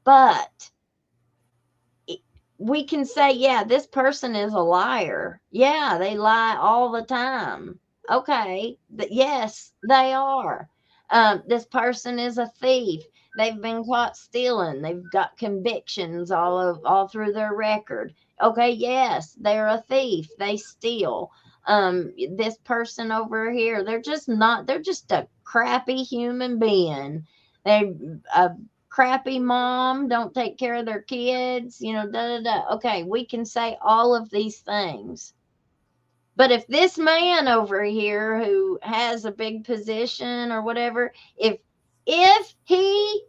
But we can say, yeah, this person is a liar. Yeah, they lie all the time. Okay, but yes, they are. This person is a thief. They've been caught stealing. They've got convictions all through their record. Okay, yes, they're a thief. They steal. This person over here, they're just not. They're just a crappy human being. They a crappy mom, don't take care of their kids, da da da. Okay, we can say all of these things. But if this man over here who has a big position or whatever, if he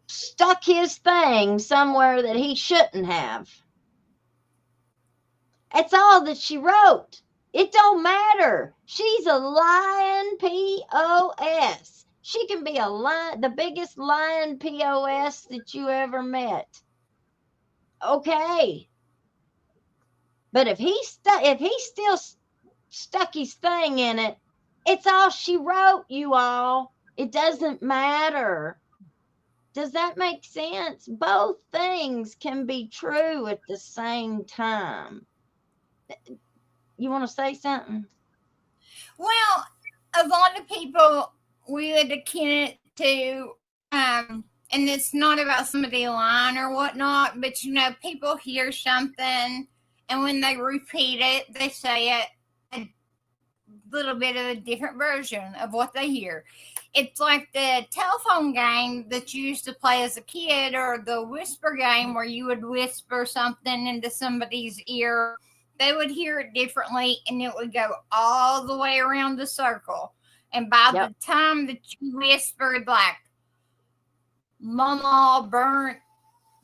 stuck his thing somewhere that he shouldn't have, that's all that she wrote. It don't matter. She's a lying POS. She can be the biggest lying POS that you ever met. Okay. But if he still stuck his thing in it, it's all she wrote, you all. It doesn't matter. Does that make sense? Both things can be true at the same time. You want to say something? Well, a lot of people we would akin it to, and it's not about somebody lying or whatnot, but people hear something, and when they repeat it, they say it a little bit of a different version of what they hear. It's like the telephone game that you used to play as a kid, or the whisper game where you would whisper something into somebody's ear. They would hear it differently, and it would go all the way around the circle. And by Yep. the time that you whispered, like, Mama burnt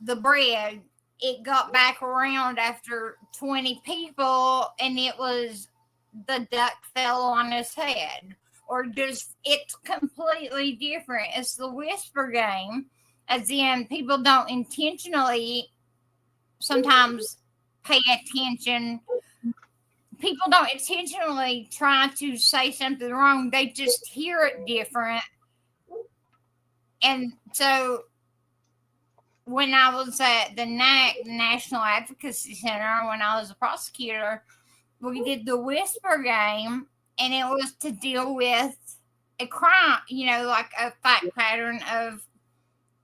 the bread, it got back around after 20 people, and it was the duck fell on his head. Or just, it's completely different. It's the whisper game, as in people don't intentionally sometimes pay attention. People don't intentionally try to say something wrong, they just hear it different. And so when I was at the NAC, National Advocacy Center, when I was a prosecutor, we did the whisper game, and it was to deal with a crime, like a fact pattern of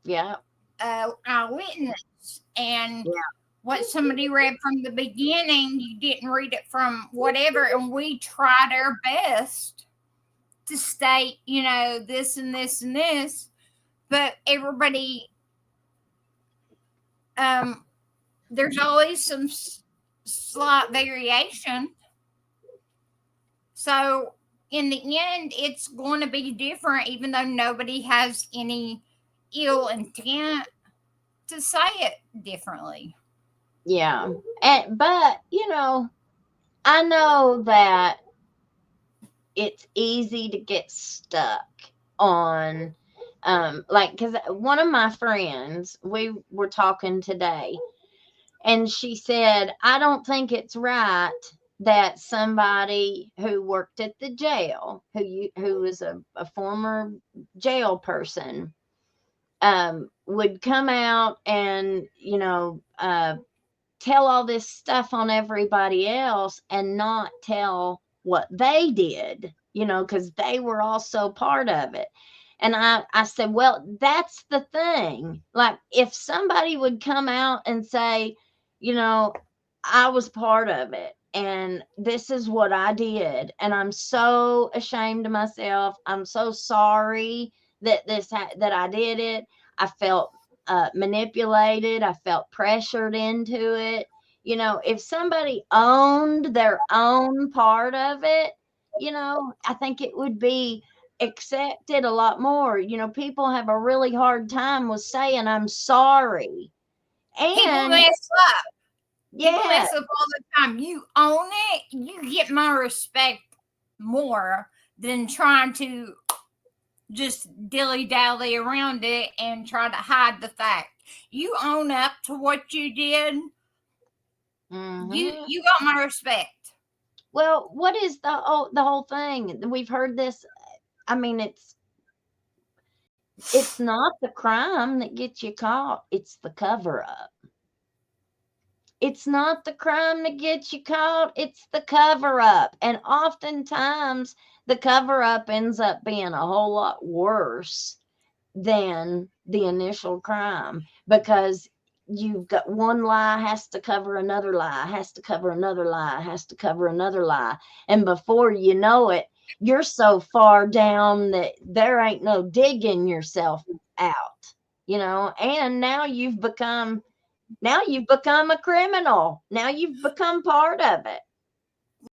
Yeah. a witness. And Yeah. what somebody read from the beginning, you didn't read it from whatever. And we tried our best to state, this and this and this, but everybody, there's always some slight variation. So in the end, it's going to be different, even though nobody has any ill intent to say it differently. Yeah. But, I know that it's easy to get stuck on, like, because one of my friends, we were talking today, and she said, I don't think it's right that somebody who worked at the jail, who was a former jail person, would come out and tell all this stuff on everybody else and not tell what they did, because they were also part of it. And I said, well, that's the thing. Like, if somebody would come out and say, you know, I was part of it and this is what I did, and I'm so ashamed of myself. I'm so sorry that that I did it. I felt manipulated. I felt pressured into it. If somebody owned their own part of it, I think it would be accepted a lot more. People have a really hard time with saying, I'm sorry. People And mess up. People yeah, mess up all the time. You own it, you get my respect more than trying to just dilly dally around it and try to hide the fact. You own up to what you did. hmm You got my respect. well, what is the whole thing? We've heard this. I mean, It's not the crime that gets you caught, it's the cover up. It's not the crime that gets you caught, it's the cover up. And oftentimes the cover up ends up being a whole lot worse than the initial crime, because you've got one lie has to cover another lie, has to cover another lie, has to cover another lie. And before you know it, you're so far down that there ain't no digging yourself out, and now you've become a criminal. Now you've become part of it.